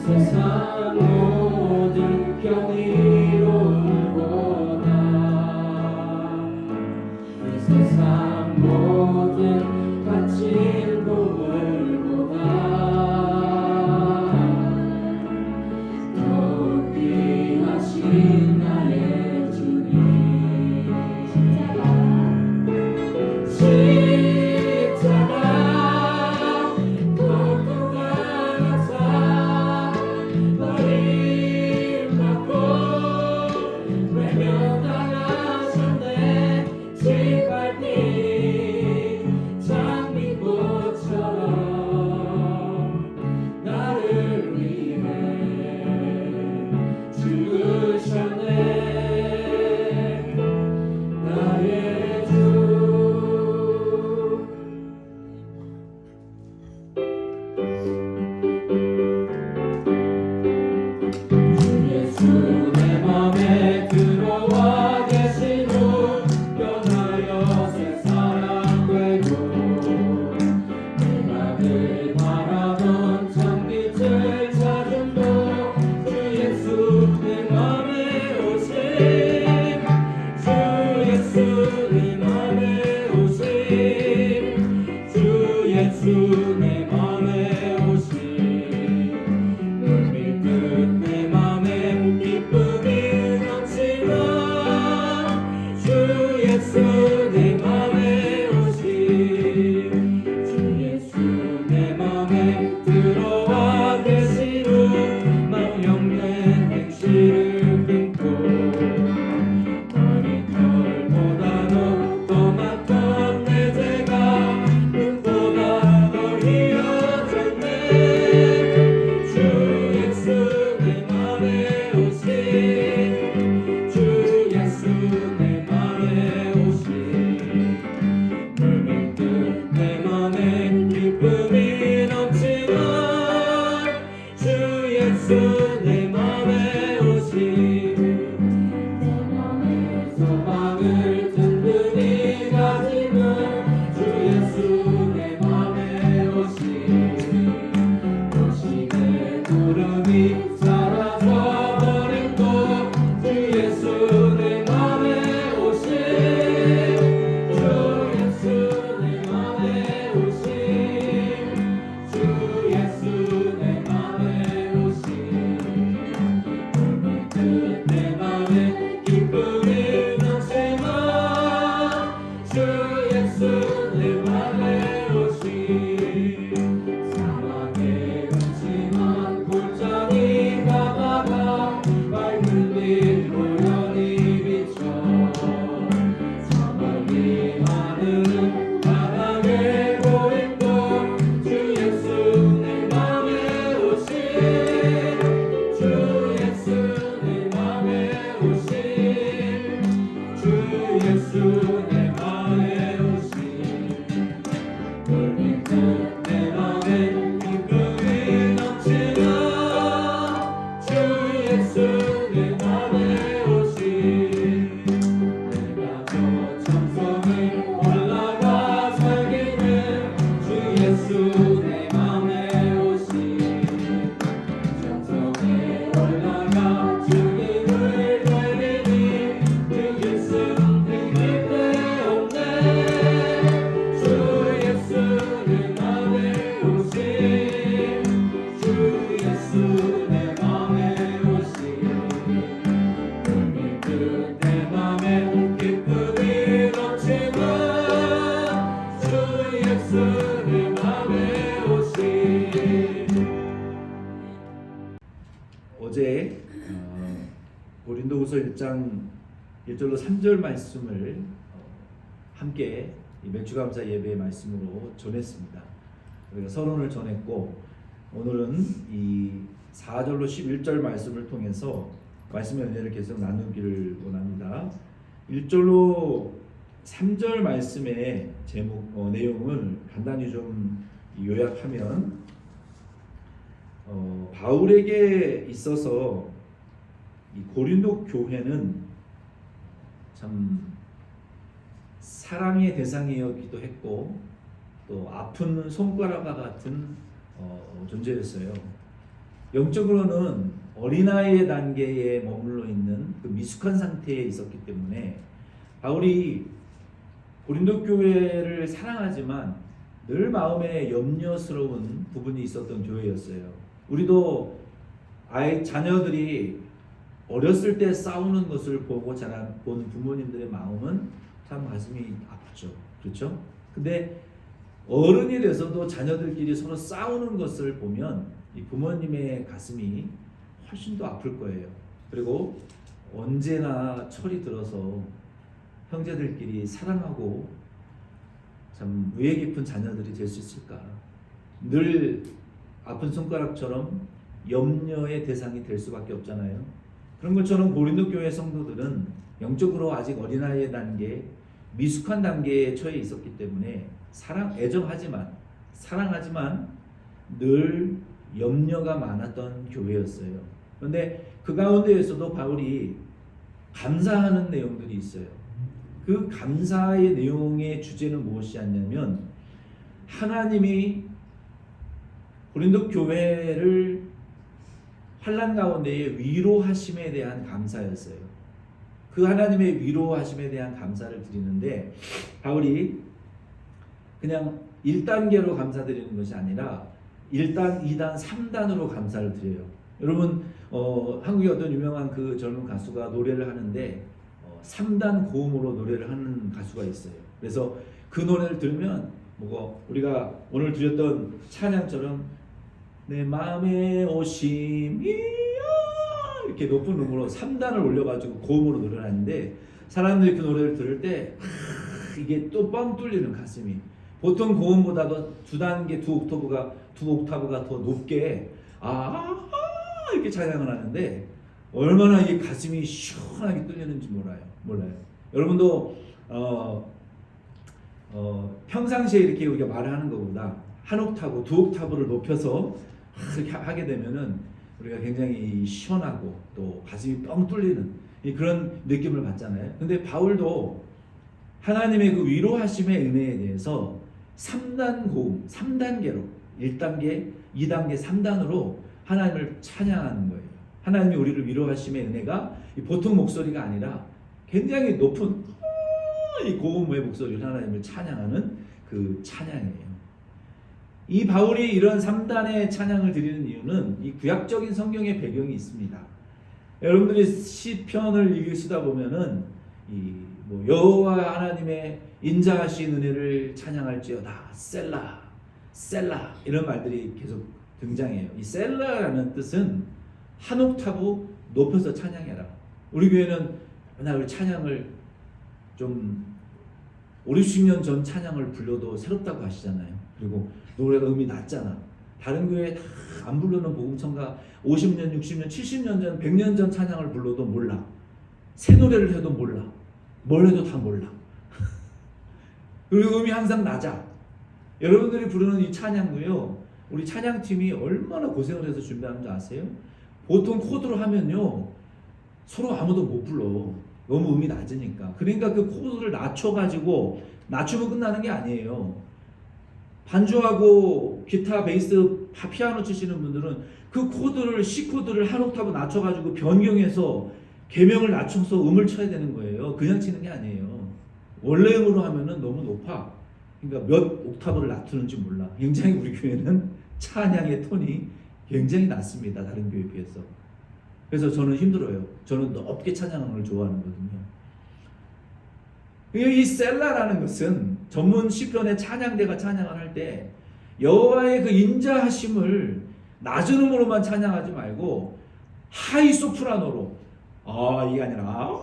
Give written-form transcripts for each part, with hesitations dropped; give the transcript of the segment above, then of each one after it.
세상 모든 경이로울보다 이 세상 모든 갇힌 보물보다 더욱 귀하신 나의 주님 십자가 고통 당하사 버림받고 외면당하셨네 짓밟힌 장미꽃처럼 나를 위해 죽으셨네 나의 주 예수 내 맘에 들어와 계신 후 변하여 새 사람 되고 내가 늘 바라던 참빛을 찾은 도 주 예수 내 맘에 오심 주 예수 내 맘에 오심 주 예수 내 맘에 오심 눈밀 끝내 맘에 기쁨이 넘치나 주 예수 내 맘에 오심 주 예수 내 맘에 들어와 계신 후 마음 영된 행실을 끊고 머리털보다도 더 많던 내 죄가 눈보다 더 희어졌네 주 예수 내 맘에 오심 주 예수 내 맘에 오심 물밀 끝내 맘에 기쁨이 넘치나 주 예수 내 맘에 오심 내 맘에 소망을 든든히 가지는 주 예수 내 맘에 오심 도심의 구름이 사라져버린도 주 예수 내 맘에 오심 주 예수 내 맘에 오심 주 예수 내 맘에 오심 물밀 끝내 맘에 기쁨이 넘치나 주 예수 내 맘에 오심 사랑의 음침한 골짜기 가다가 밝은 빛 우연히 비춰 저 멀리 하늘은 바닥에 보임도 주 예수 내 맘에 오심 주 예수 내 맘에 오심 주 예수 내 맘에 오심 물밀 끝내 맘에 기쁨이 넘치나 주 예수 내 맘에 오심 내가 저 천성에 올라가 살기는 주 예수 내 맘에 오심 천성에 올라가 주님을 되리니 주 예수 내 맘에 없네 주 예수 내 맘에 오심 주 예수 내 맘에 오심 물밀 끝내 맘에 기쁨이 넘치나 주 예수 내 맘에 오심 어제 고린도후서 1장 1절로 3절 말씀을 함께 이 맥주감사 예배의 말씀으로 전했습니다. 우리가 서론을 전했고 오늘은 이 4절로 11절 말씀을 통해서 말씀의 은혜를 계속 나누기를 원합니다. 1절로 3절 말씀의 제목 내용을 간단히 좀 요약하면 바울에게 있어서 이 고린도 교회는 참 사랑의 대상이었기도 했고 또 아픈 손가락과 같은 존재였어요. 영적으로는 어린아이의 단계에 머물러 있는 그 미숙한 상태에 있었기 때문에 바울이 고린도 교회를 사랑하지만 늘 마음에 염려스러운 부분이 있었던 교회였어요. 우리도 자녀들이 어렸을 때 싸우는 것을 보고 자란 본 부모님들의 마음은 참 가슴이 아프죠. 그렇죠? 근데 어른이 돼서도 자녀들끼리 서로 싸우는 것을 보면 이 부모님의 가슴이 훨씬 더 아플 거예요. 그리고 언제나 철이 들어서 형제들끼리 사랑하고 참 우애 깊은 자녀들이 될 수 있을까? 늘 아픈 손가락처럼 염려의 대상이 될 수밖에 없잖아요. 그런 것처럼 고린도 교회 성도들은 영적으로 아직 어린아이의 단계, 미숙한 단계에 처해 있었기 때문에 사랑하지만 늘 염려가 많았던 교회였어요. 그런데 그 가운데에서도 바울이 감사하는 내용들이 있어요. 그 감사의 내용의 주제는 무엇이었냐면 하나님이 고린도 교회를 환난 가운데에 위로하심에 대한 감사였어요. 그 하나님의 위로하심에 대한 감사를 드리는데 바울이 그냥 1단계로 감사드리는 것이 아니라 1단, 2단, 3단으로 감사를 드려요. 여러분 한국의 어떤 유명한 그 젊은 가수가 노래를 하는데 3단 고음으로 노래를 하는 가수가 있어요. 그래서 그 노래를 들으면 우리가 오늘 드렸던 찬양처럼 내 마음에 오심이야 이렇게 높은 음으로 3단을 올려가지고 고음으로 노래를 하는데 사람들이 그 노래를 들을 때 이게 또 뻥 뚫리는 가슴이 보통 고음보다도 두 옥타브가 더 높게 이렇게 찬양을 하는데 얼마나 이게 가슴이 시원하게 뚫리는지 몰라요. 여러분도 평상시에 이렇게 우리가 말을 하는 것보다 한 옥타브, 두 옥타브를 높여서 이렇게 하게 되면은 우리가 굉장히 시원하고 또 가슴이 뻥 뚫리는 그런 느낌을 받잖아요. 근데 바울도 하나님의 그 위로하심의 은혜에 대해서 3단 고음, 3단계로 1단계, 2단계, 3단으로 하나님을 찬양하는 거예요. 하나님이 우리를 위로하심의 은혜가 보통 목소리가 아니라 굉장히 높은 이 고음의 목소리로 하나님을 찬양하는 그 찬양이에요. 이 바울이 이런 3단의 찬양을 드리는 이유는 이 구약적인 성경의 배경이 있습니다. 여러분들이 시편을 읽으시다 보면은 여호와 하나님의 인자하신 은혜를 찬양할지어다 셀라 이런 말들이 계속 등장해요. 이 셀라라는 뜻은 한 옥타브 높여서 찬양해라. 우리 교회는 맨날 찬양을 좀 50년 전 찬양을 불러도 새롭다고 하시잖아요. 그리고 노래가 음이 낮잖아. 다른 교회에 다 안 부르는 복음성가 50년, 60년, 70년 전, 100년 전 찬양을 불러도 몰라. 새 노래를 해도 몰라. 뭘 해도 다 몰라. 그리고 음이 항상 낮아. 여러분들이 부르는 이 찬양도요. 우리 찬양팀이 얼마나 고생을 해서 준비하는 줄 아세요? 보통 코드로 하면요. 서로 아무도 못 불러. 너무 음이 낮으니까. 그러니까 그 코드를 낮춰가지고 낮추면 끝나는 게 아니에요. 반주하고 기타, 베이스, 피아노 치시는 분들은 그 코드를 C 코드를 한 옥타브 낮춰가지고 변경해서 계명을 낮춰서 음을 쳐야 되는 거예요. 그냥 치는 게 아니에요. 원래 음으로 하면은 너무 높아. 그러니까 몇 옥타브를 낮추는지 몰라. 굉장히 우리 교회는 찬양의 톤이 굉장히 낮습니다. 다른 교회에 비해서. 그래서 저는 힘들어요. 저는 높게 찬양하는 걸 좋아하거든요. 이 셀라라는 것은 전문 시편의 찬양대가 찬양을 할 때 여호와의 그 인자하심을 낮은 음으로만 찬양하지 말고 하이 소프라노로 이게 아니라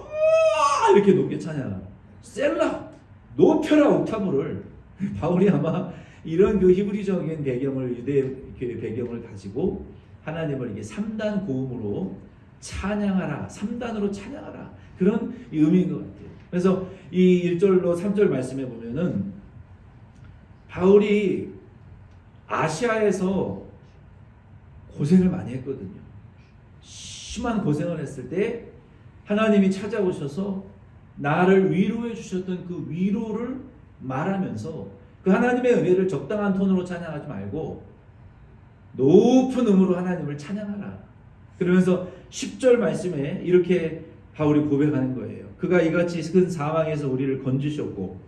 이렇게 높게 찬양하. 셀라 높여라 옥타브를. 바울이 아마 이런 그 히브리적인 배경을 유대 배경을 가지고 하나님을 이게 3단 고음으로 찬양하라, 3단으로 찬양하라 그런 의미인 것 같아요. 그래서 이 1절로 3절 말씀해 보면은 바울이 아시아에서 고생을 많이 했거든요. 심한 고생을 했을 때 하나님이 찾아오셔서 나를 위로해 주셨던 그 위로를 말하면서 그 하나님의 은혜를 적당한 톤으로 찬양하지 말고 높은 음으로 하나님을 찬양하라. 그러면서 10절 말씀에 이렇게 바울이 고백하는 거예요. 그가 이같이 큰 사망에서 우리를 건지셨고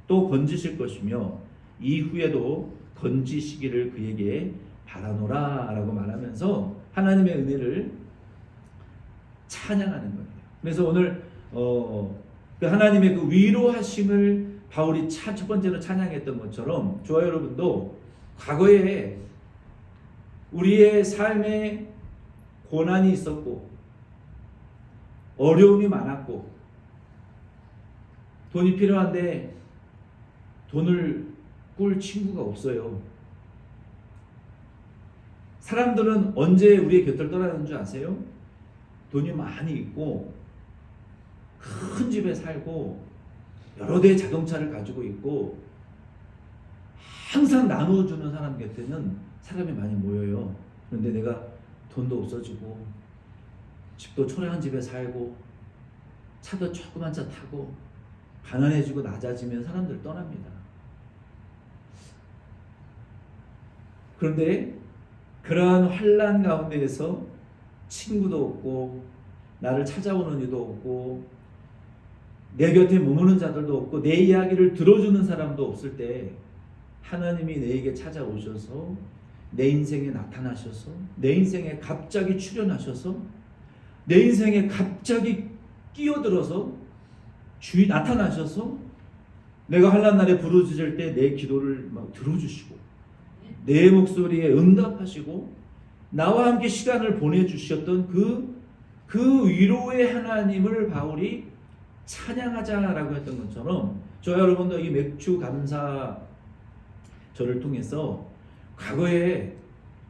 또 건지실 것이며 이후에도 건지시기를 그에게 바라노라 라고 말하면서 하나님의 은혜를 찬양하는 거예요. 그래서 오늘 그 하나님의 그 위로하심을 바울이 첫 번째로 찬양했던 것처럼 저와 여러분도 과거에 우리의 삶에 고난이 있었고 어려움이 많았고 돈이 필요한데 돈을 꿀 친구가 없어요. 사람들은 언제 우리의 곁을 떠나는 줄 아세요? 돈이 많이 있고 큰 집에 살고 여러 대의 자동차를 가지고 있고 항상 나누어주는 사람 곁에는 사람이 많이 모여요. 그런데 내가 돈도 없어지고 집도 초라한 집에 살고 차도 조그만 차 타고 가난해지고 낮아지면 사람들 떠납니다. 그런데 그러한 환난 가운데에서 친구도 없고 나를 찾아오는 이도 없고 내 곁에 머무는 자들도 없고 내 이야기를 들어주는 사람도 없을 때 하나님이 내게 찾아오셔서 내 인생에 나타나셔서 내 인생에 갑자기 출현하셔서 내 인생에 갑자기 끼어들어서 나타나셔서 내가 환난 날에 부르짖을 때 내 기도를 막 들어주시고 내 목소리에 응답하시고 나와 함께 시간을 보내주셨던 그 위로의 하나님을 바울이 찬양하자라고 했던 것처럼 저 여러분도 이 맥주 감사절을 통해서 과거에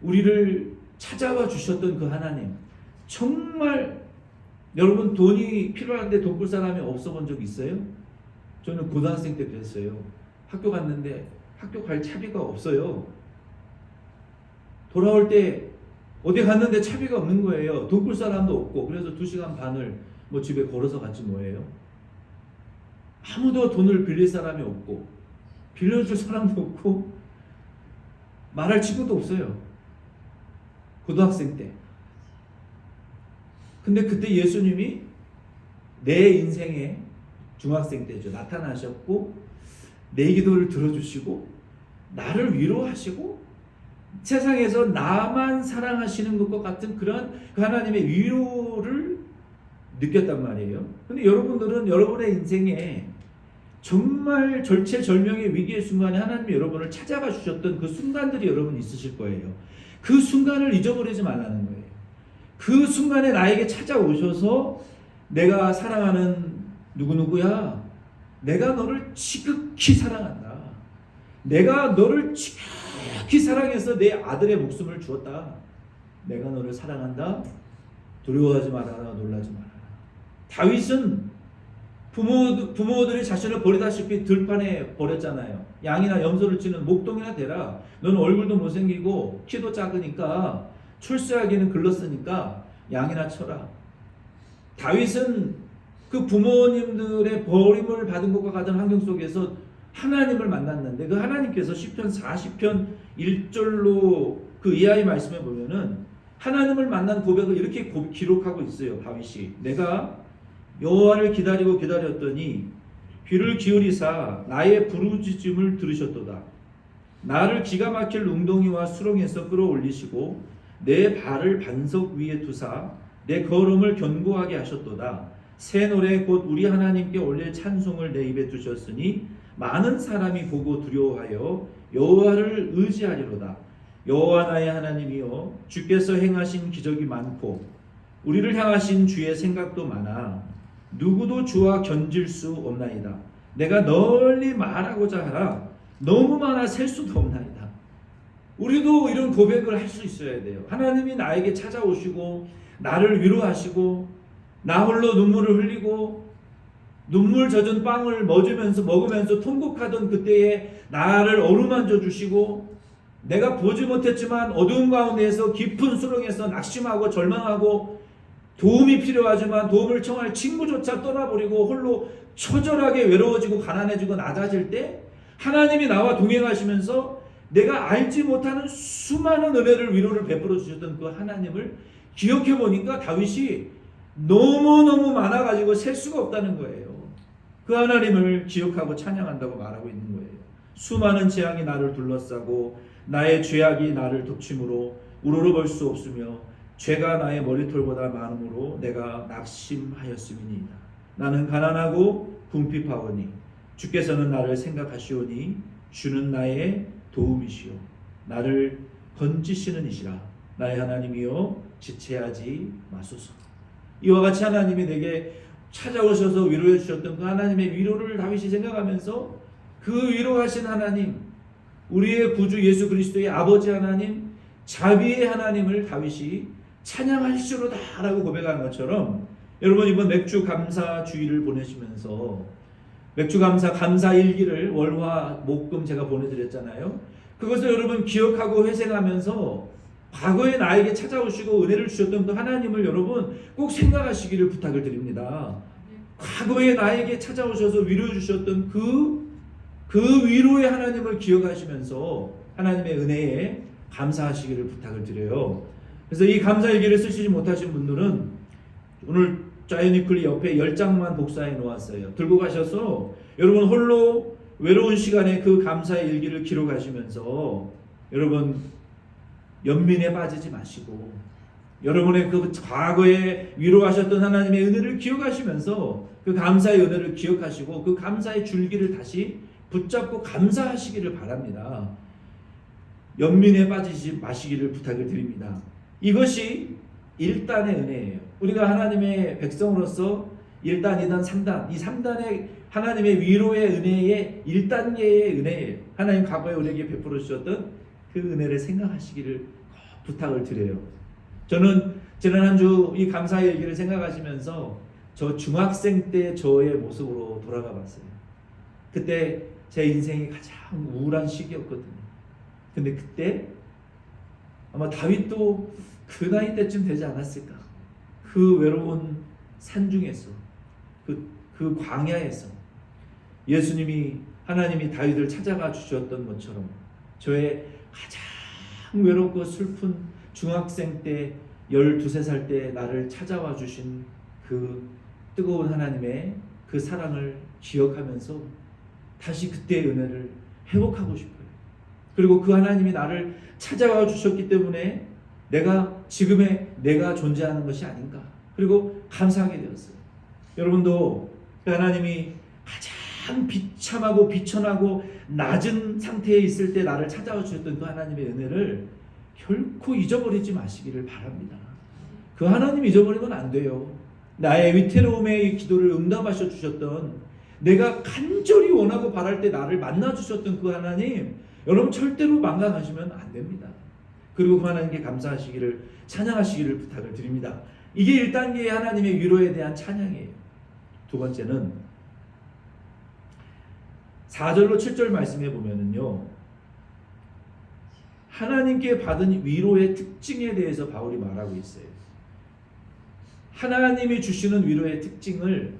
우리를 찾아와 주셨던 그 하나님, 정말 여러분 돈이 필요한데 돈 꿀 사람이 없어 본 적 있어요? 저는 고등학생 때 그랬어요. 학교 갔는데 학교 갈 차비가 없어요. 돌아올 때 어디 갔는데 차비가 없는 거예요. 돈 꿀 사람도 없고. 그래서 2시간 반을 뭐 집에 걸어서 갔지 뭐예요. 아무도 돈을 빌릴 사람이 없고 빌려줄 사람도 없고 말할 친구도 없어요. 고등학생 때. 근데 그때 예수님이 내 인생에 중학생 때죠. 나타나셨고 내 기도를 들어주시고 나를 위로하시고 세상에서 나만 사랑하시는 것과 같은 그런 그 하나님의 위로를 느꼈단 말이에요. 근데 여러분들은 여러분의 인생에 정말 절체절명의 위기의 순간에 하나님이 여러분을 찾아가 주셨던 그 순간들이 여러분 있으실 거예요. 그 순간을 잊어버리지 말라는 거예요. 그 순간에 나에게 찾아오셔서 내가 사랑하는 누구누구야, 내가 너를 지극히 사랑한다. 내가 너를 지극히 사랑해서 내 아들의 목숨을 주었다. 내가 너를 사랑한다. 두려워하지 말아라. 놀라지 말아라. 다윗은 부모들이 자신을 버리다시피 들판에 버렸잖아요. 양이나 염소를 치는 목동이나 되라. 너는 얼굴도 못생기고 키도 작으니까 출세하기는 글렀으니까 양이나 쳐라. 다윗은 그 부모님들의 버림을 받은 것과 같은 환경 속에서 하나님을 만났는데 그 하나님께서 시편 40편 1절로 그 이하의 말씀에 보면은 하나님을 만난 고백을 이렇게 기록하고 있어요. 다윗이 내가 여호와를 기다렸더니 귀를 기울이사 나의 부르짖음을 들으셨도다. 나를 기가 막힐 웅덩이와 수렁에서 끌어올리시고 내 발을 반석 위에 두사 내 걸음을 견고하게 하셨도다. 새 노래 곧 우리 하나님께 올릴 찬송을 내 입에 두셨으니 많은 사람이 보고 두려워하여 여호와를 의지하리로다. 여호와 나의 하나님이여 주께서 행하신 기적이 많고 우리를 향하신 주의 생각도 많아 누구도 주와 견질 수 없나이다. 내가 널리 말하고자 하라 너무 많아 셀 수도 없나이다. 우리도 이런 고백을 할 수 있어야 돼요. 하나님이 나에게 찾아오시고 나를 위로하시고 나 홀로 눈물을 흘리고 눈물 젖은 빵을 먹으면서 통곡하던 그때에 나를 어루만져 주시고 내가 보지 못했지만 어두운 가운데에서 깊은 수렁에서 낙심하고 절망하고 도움이 필요하지만 도움을 청할 친구조차 떠나버리고 홀로 처절하게 외로워지고 가난해지고 낮아질 때 하나님이 나와 동행하시면서 내가 알지 못하는 수많은 은혜를 위로를 베풀어 주셨던 그 하나님을 기억해 보니까 다윗이 너무너무 많아가지고 셀 수가 없다는 거예요. 그 하나님을 기억하고 찬양한다고 말하고 있는 거예요. 수많은 재앙이 나를 둘러싸고 나의 죄악이 나를 덮침으로 우러러볼 수 없으며 죄가 나의 머리털보다 많으므로 내가 낙심하였음이니이다. 나는 가난하고 궁핍하오니 주께서는 나를 생각하시오니 주는 나의 도움이시오 나를 건지시는 이시라. 나의 하나님이여 지체하지 마소서. 이와 같이 하나님이 내게 찾아오셔서 위로해 주셨던 그 하나님의 위로를 다윗이 생각하면서 그 위로하신 하나님, 우리의 구주 예수 그리스도의 아버지 하나님, 자비의 하나님을 다윗이 찬양할지로다 라고 고백하는 것처럼, 여러분 이번 맥주 감사 주일을 보내시면서 맥주 감사 일기를 월화 목금 제가 보내드렸잖아요. 그것을 여러분 기억하고 회생하면서 과거에 나에게 찾아오시고 은혜를 주셨던 그 하나님을 여러분 꼭 생각하시기를 부탁을 드립니다. 과거에 나에게 찾아오셔서 위로해 주셨던 그 위로의 하나님을 기억하시면서 하나님의 은혜에 감사하시기를 부탁을 드려요. 그래서 이 감사일기를 쓰시지 못하신 분들은 오늘 자이니클리 옆에 10장만 복사해 놓았어요. 들고 가셔서 여러분 홀로 외로운 시간에 그 감사의 일기를 기록하시면서 여러분 연민에 빠지지 마시고 여러분의 그 과거에 위로하셨던 하나님의 은혜를 기억하시면서 그 감사의 은혜를 기억하시고 그 감사의 줄기를 다시 붙잡고 감사하시기를 바랍니다. 연민에 빠지지 마시기를 부탁을 드립니다. 이것이 1단의 은혜예요. 우리가 하나님의 백성으로서 1단, 2단, 3단 이 3단의 하나님의 위로의 은혜의 1단계의 은혜예요. 하나님 과거에 우리에게 베풀어 주셨던 그 은혜를 생각하시기를 부탁을 드려요. 저는 지난 한 주 이 감사의 얘기를 생각하시면서 저 중학생 때 저의 모습으로 돌아가 봤어요. 그때 제 인생이 가장 우울한 시기였거든요. 근데 그때 아마 다윗도 그 나이 때쯤 되지 않았을까? 그 외로운 산중에서 그 광야에서 예수님이 하나님이 다윗을 찾아가 주셨던 것처럼 저의 가장 외롭고 슬픈 중학생 때 12~13살 때 나를 찾아와 주신 그 뜨거운 하나님의 그 사랑을 기억하면서 다시 그때의 은혜를 회복하고 싶어요. 그리고 그 하나님이 나를 찾아와 주셨기 때문에 지금의 내가 존재하는 것이 아닌가. 그리고 감사하게 되었어요. 여러분도 그 하나님이 가장 비참하고 비천하고 낮은 상태에 있을 때 나를 찾아와 주셨던 그 하나님의 은혜를 결코 잊어버리지 마시기를 바랍니다. 그 하나님 잊어버리면 안 돼요. 나의 위태로움의 기도를 응답하셔 주셨던, 내가 간절히 원하고 바랄 때 나를 만나 주셨던 그 하나님, 여러분 절대로 망각하시면 안 됩니다. 그리고 그 하나님께 감사하시기를, 찬양하시기를 부탁을 드립니다. 이게 1단계의 하나님의 위로에 대한 찬양이에요. 두 번째는 4절로 7절 말씀해 보면은요, 하나님께 받은 위로의 특징에 대해서 바울이 말하고 있어요. 하나님이 주시는 위로의 특징을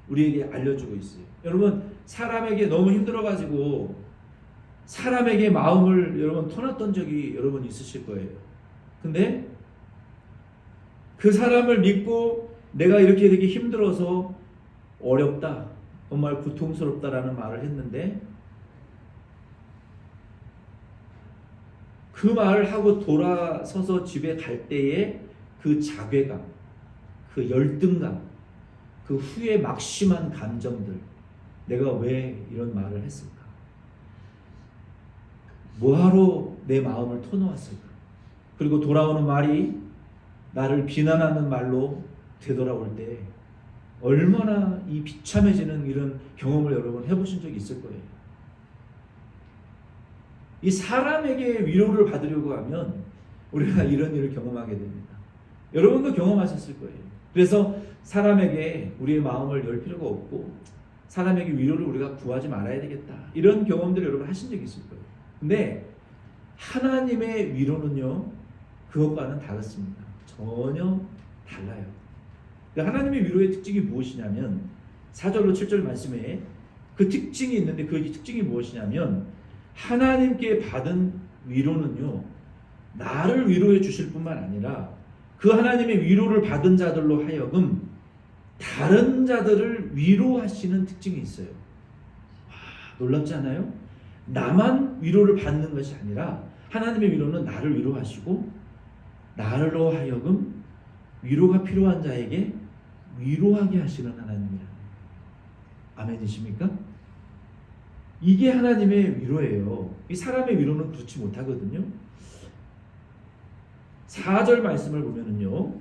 우리에게 알려주고 있어요. 여러분, 사람에게 너무 힘들어가지고 사람에게 마음을 여러분 터놨던 적이 여러분 있으실 거예요. 근데 그 사람을 믿고 내가 이렇게 되게 힘들어서 어렵다, 정말 고통스럽다라는 말을 했는데, 그 말을 하고 돌아서서 집에 갈 때의 그 자괴감, 그 열등감, 그 후에 막심한 감정들, 내가 왜 이런 말을 했을까? 뭐하러 내 마음을 터놓았을까? 그리고 돌아오는 말이 나를 비난하는 말로 되돌아올 때 얼마나 이 비참해지는 이런 경험을 여러분 해보신 적이 있을 거예요. 이 사람에게 위로를 받으려고 하면 우리가 이런 일을 경험하게 됩니다. 여러분도 경험하셨을 거예요. 그래서 사람에게 우리의 마음을 열 필요가 없고 사람에게 위로를 우리가 구하지 말아야 되겠다, 이런 경험들을 여러분 하신 적이 있을 거예요. 근데 하나님의 위로는요, 그것과는 다릅니다. 전혀 달라요. 하나님의 위로의 특징이 무엇이냐면 4절로 7절 말씀에 그 특징이 있는데, 그 특징이 무엇이냐면 하나님께 받은 위로는요, 나를 위로해 주실 뿐만 아니라 그 하나님의 위로를 받은 자들로 하여금 다른 자들을 위로하시는 특징이 있어요. 놀랍지 않아요? 나만 위로를 받는 것이 아니라 하나님의 위로는 나를 위로하시고 나로 하여금 위로가 필요한 자에게 위로하게 하시는 하나님이라. 아멘이십니까? 이게 하나님의 위로예요. 이 사람의 위로는 그렇지 못하거든요. 4절 말씀을 보면은요,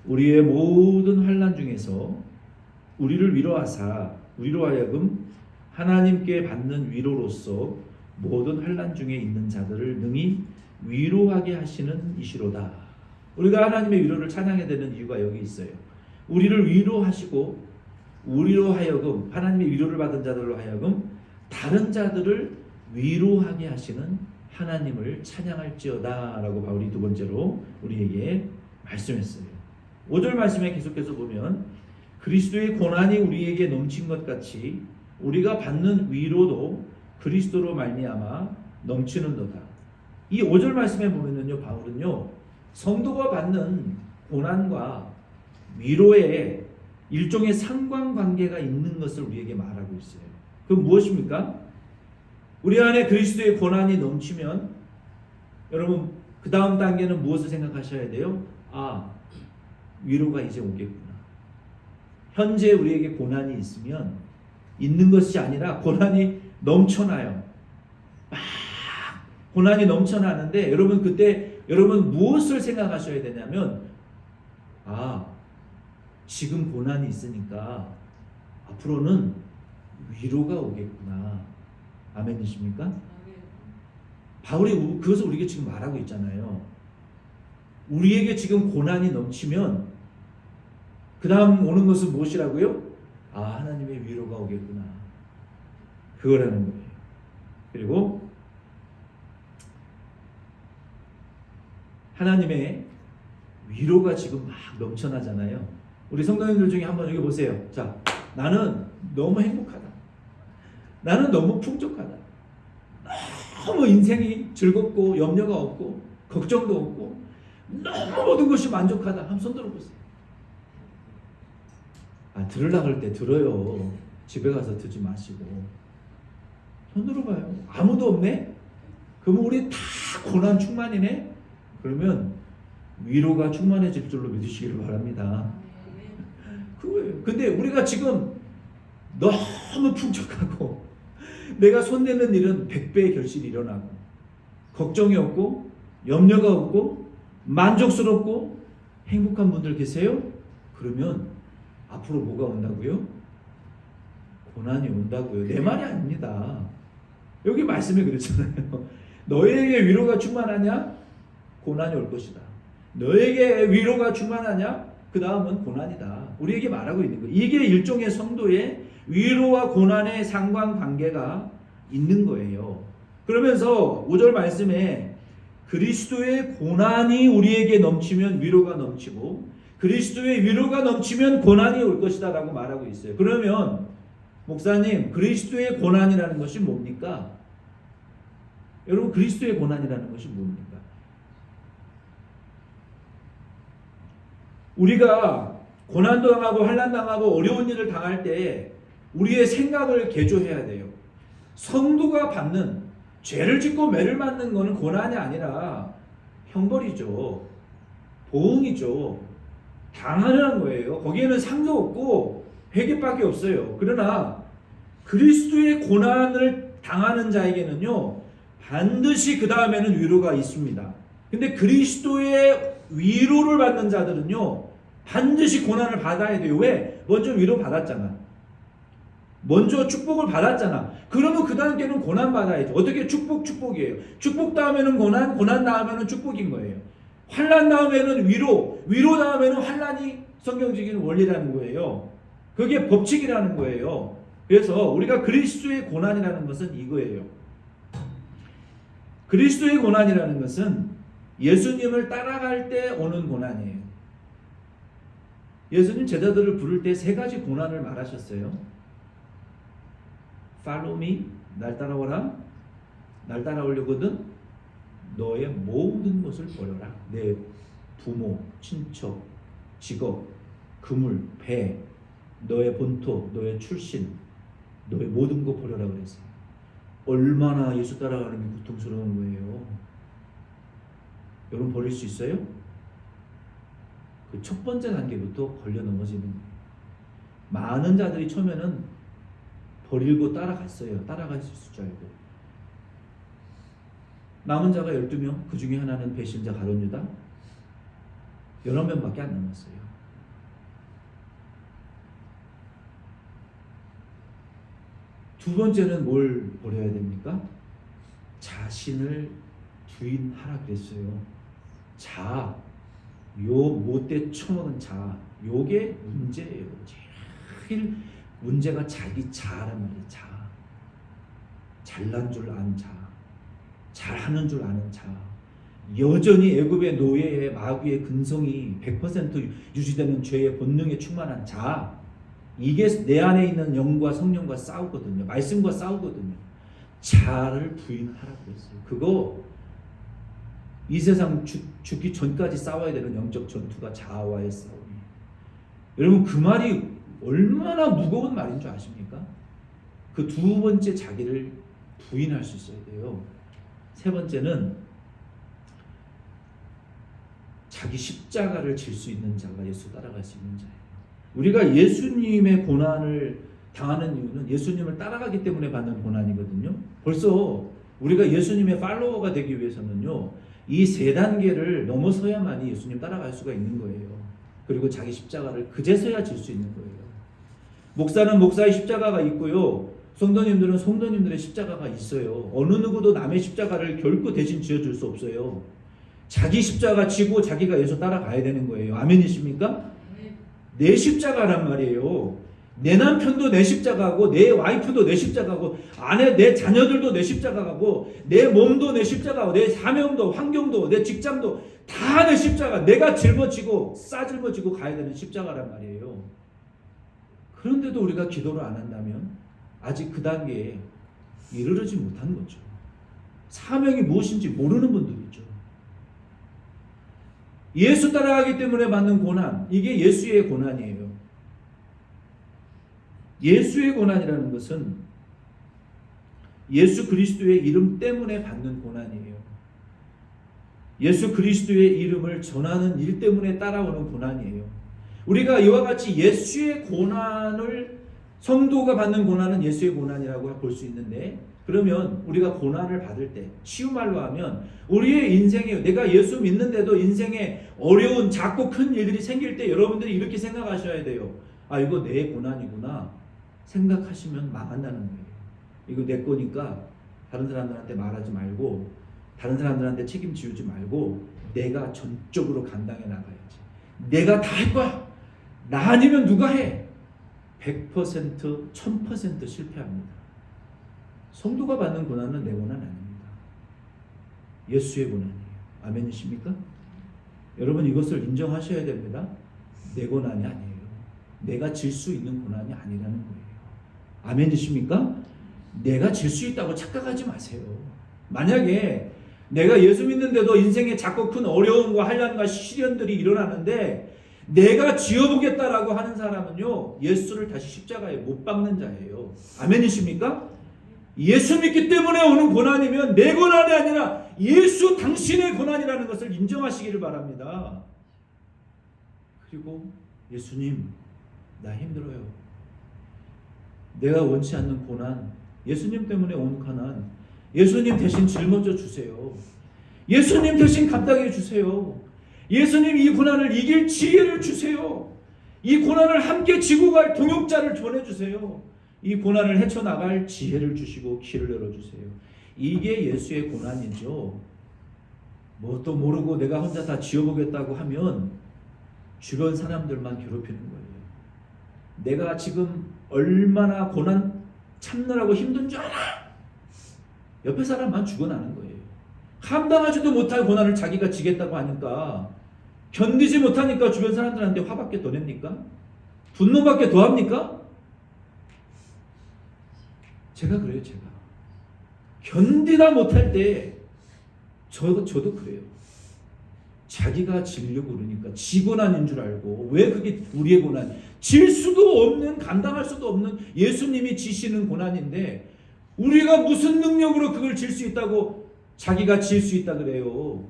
우리의 모든 환난 중에서 우리를 위로하사 우리로 하여금 하나님께 받는 위로로서 모든 환난 중에 있는 자들을 능히 위로하게 하시는 이시로다. 우리가 하나님의 위로를 찬양해야 되는 이유가 여기 있어요. 우리를 위로하시고 우리로 하여금 하나님의 위로를 받은 자들로 하여금 다른 자들을 위로하게 하시는 하나님을 찬양할지어다 라고 바울이 두 번째로 우리에게 말씀했어요. 5절 말씀에 계속해서 보면 그리스도의 고난이 우리에게 넘친 것 같이 우리가 받는 위로도 그리스도로 말미암아 넘치는도다. 이 5절 말씀에 보면은요, 바울은요, 성도가 받는 고난과 위로에 일종의 상관관계가 있는 것을 우리에게 말하고 있어요. 그건 무엇입니까? 우리 안에 그리스도의 고난이 넘치면 여러분 그 다음 단계는 무엇을 생각하셔야 돼요? 위로가 이제 오겠구나. 현재 우리에게 고난이 있으면 있는 것이 아니라 고난이 넘쳐나요. 막 고난이 넘쳐나는데 여러분 그때 여러분 무엇을 생각하셔야 되냐면 지금 고난이 있으니까 앞으로는 위로가 오겠구나. 아멘이십니까? 바울이 그것을 우리에게 지금 말하고 있잖아요. 우리에게 지금 고난이 넘치면 그 다음 오는 것은 무엇이라고요? 하나님의 위로가 오겠구나. 그거라는 거예요. 그리고 하나님의 위로가 지금 막 넘쳐나잖아요. 우리 성도님들 중에 한번 여기 보세요. 자, 나는 너무 행복하다. 나는 너무 풍족하다. 너무 인생이 즐겁고 염려가 없고 걱정도 없고 너무 모든 것이 만족하다. 한번 손 들어보세요. 들으려고 할 때 들어요. 집에 가서 듣지 마시고. 손 들어봐요. 아무도 없네? 그러면 우리 다 고난 충만이네? 그러면 위로가 충만해질 줄로 믿으시기를 바랍니다. 그거예요. 근데 우리가 지금 너무 풍족하고 내가 손대는 일은 100배의 결실이 일어나고 걱정이 없고 염려가 없고 만족스럽고 행복한 분들 계세요? 그러면 앞으로 뭐가 온다고요? 고난이 온다고요. 내 말이 아닙니다. 여기 말씀에 그랬잖아요. 너에게 위로가 충만하냐? 고난이 올 것이다. 너에게 위로가 충만하냐? 그 다음은 고난이다. 우리에게 말하고 있는 거예요. 이게 일종의 성도의 위로와 고난의 상관관계가 있는 거예요. 그러면서 5절 말씀에 그리스도의 고난이 우리에게 넘치면 위로가 넘치고 그리스도의 위로가 넘치면 고난이 올 것이다 라고 말하고 있어요. 그러면 목사님, 그리스도의 고난이라는 것이 뭡니까? 여러분, 그리스도의 고난이라는 것이 뭡니까? 우리가 고난도 당하고 환난 당하고 어려운 일을 당할 때 우리의 생각을 개조해야 돼요. 성도가 받는 죄를 짓고 매를 맞는 것은 고난이 아니라 형벌이죠. 보응이죠. 당하는 거예요. 거기에는 상도 없고 회개밖에 없어요. 그러나 그리스도의 고난을 당하는 자에게는요, 반드시 그 다음에는 위로가 있습니다. 근데 그리스도의 위로를 받는 자들은요, 반드시 고난을 받아야 돼요. 왜? 먼저 위로 받았잖아. 먼저 축복을 받았잖아. 그러면 그 다음에는 고난 받아야죠. 어떻게? 축복이에요. 축복 다음에는 고난, 고난 다음에는 축복인 거예요. 환난 다음에는 위로, 위로 다음에는 환난이 성경적인 원리라는 거예요. 그게 법칙이라는 거예요. 그래서 우리가 그리스도의 고난이라는 것은 이거예요. 그리스도의 고난이라는 것은 예수님을 따라갈 때 오는 고난이에요. 예수님 제자들을 부를 때 세 가지 고난을 말하셨어요. Follow me, 날 따라오라. 날 따라오려거든 너의 모든 것을 버려라. 내 부모, 친척, 직업, 그물, 배, 너의 본토, 너의 출신, 너의 모든 거 버려라 그랬어요. 얼마나 예수 따라가는 게 고통스러운 거예요. 여러분 버릴 수 있어요? 그 첫 번째 단계부터 걸려 넘어지는 거예요. 많은 자들이 처음에는 버리고 따라갔어요. 따라갈 수 있을 줄 알고. 남은 자가 12명, 그 중에 하나는 배신자 가룟 유다. 여러 명밖에 안 남았어요. 두 번째는 뭘 버려야 됩니까? 자신을 부인하라 그랬어요. 자, 요 못돼 처먹은 자, 요게 문제예요. 제일 문제가 자기 자란 말이에요. 자, 잘난 줄 아는 자, 잘하는 줄 아는 자, 여전히 애굽의 노예의 마귀의 근성이 100% 유지되는 죄의 본능에 충만한 자, 이게 내 안에 있는 영과 성령과 싸우거든요. 말씀과 싸우거든요. 자를 부인하라고 했어요. 그거 이 세상 죽기 전까지 싸워야 되는 영적 전투가 자아와의 싸움이에요. 여러분 그 말이 얼마나 무거운 말인 줄 아십니까? 그 두 번째 자기를 부인할 수 있어야 돼요. 세 번째는 자기 십자가를 질 수 있는 자가 예수 따라갈 수 있는 자예요. 우리가 예수님의 고난을 당하는 이유는 예수님을 따라가기 때문에 받는 고난이거든요. 벌써 우리가 예수님의 팔로워가 되기 위해서는요, 이 세 단계를 넘어서야만이 예수님 따라갈 수가 있는 거예요. 그리고 자기 십자가를 그제서야 질 수 있는 거예요. 목사는 목사의 십자가가 있고요, 성도님들은 성도님들의 십자가가 있어요. 어느 누구도 남의 십자가를 결코 대신 지어줄 수 없어요. 자기 십자가 지고 자기가 예수 따라가야 되는 거예요. 아멘이십니까? 내 십자가란 말이에요. 내 남편도 내 십자가고, 내 와이프도 내 십자가고, 아내, 내 자녀들도 내 십자가고, 내 몸도 내 십자가고, 내 사명도, 환경도, 내 직장도 다 내 십자가. 내가 짊어지고 싸짊어지고 가야 되는 십자가란 말이에요. 그런데도 우리가 기도를 안 한다면 아직 그 단계에 이르르지 못한 거죠. 사명이 무엇인지 모르는 분들이죠. 예수 따라가기 때문에 받는 고난, 이게 예수의 고난이에요. 예수의 고난이라는 것은 예수 그리스도의 이름 때문에 받는 고난이에요. 예수 그리스도의 이름을 전하는 일 때문에 따라오는 고난이에요. 우리가 이와 같이 예수의 고난을, 성도가 받는 고난은 예수의 고난이라고 볼 수 있는데, 그러면 우리가 고난을 받을 때, 쉬운 말로 하면 우리의 인생에, 내가 예수 믿는데도 인생에 어려운 작고 큰 일들이 생길 때 여러분들이 이렇게 생각하셔야 돼요. 아, 이거 내 고난이구나 생각하시면 망한다는 거예요. 이거 내 거니까 다른 사람들한테 말하지 말고, 다른 사람들한테 책임지우지 말고 내가 전적으로 감당해 나가야지. 내가 다 할 거야. 나 아니면 누가 해? 100%, 1000% 실패합니다. 성도가 받는 고난은 내 고난 아닙니다. 예수의 고난이에요. 아멘이십니까? 여러분 이것을 인정하셔야 됩니다. 내 고난이 아니에요. 내가 질 수 있는 고난이 아니라는 거예요. 아멘이십니까? 내가 질 수 있다고 착각하지 마세요. 만약에 내가 예수 믿는데도 인생에 작고 큰 어려움과 환난과 시련들이 일어나는데 내가 지어보겠다라고 하는 사람은요, 예수를 다시 십자가에 못 박는 자예요. 아멘이십니까? 예수 믿기 때문에 오는 고난이면 내 고난이 아니라 예수 당신의 고난이라는 것을 인정하시기를 바랍니다. 그리고 예수님, 나 힘들어요. 내가 원치 않는 고난, 예수님 때문에 온 고난, 예수님 대신 짊어져 주세요. 예수님 대신 감당해 주세요. 예수님 이 고난을 이길 지혜를 주세요. 이 고난을 함께 지고 갈 동역자를 보내주세요. 이 고난을 헤쳐나갈 지혜를 주시고 길을 열어주세요. 이게 예수의 고난이죠. 뭣도 모르고 내가 혼자 다 지어보겠다고 하면 주변 사람들만 괴롭히는 거예요. 내가 지금 얼마나 고난 참느라고 힘든 줄 알아? 옆에 사람만 죽어나는 거예요. 감당하지도 못할 고난을 자기가 지겠다고 하니까, 견디지 못하니까 주변 사람들한테 화밖에 더 냅니까? 분노밖에 더 합니까? 제가 그래요. 제가 견디다 못할 때 저도 그래요. 자기가 지려고 그러니까 지 고난인 줄 알고, 왜 그게 우리의 고난, 질 수도 없는, 감당할 수도 없는 예수님이 지시는 고난인데 우리가 무슨 능력으로 그걸 질 수 있다고 자기가 질 수 있다 그래요.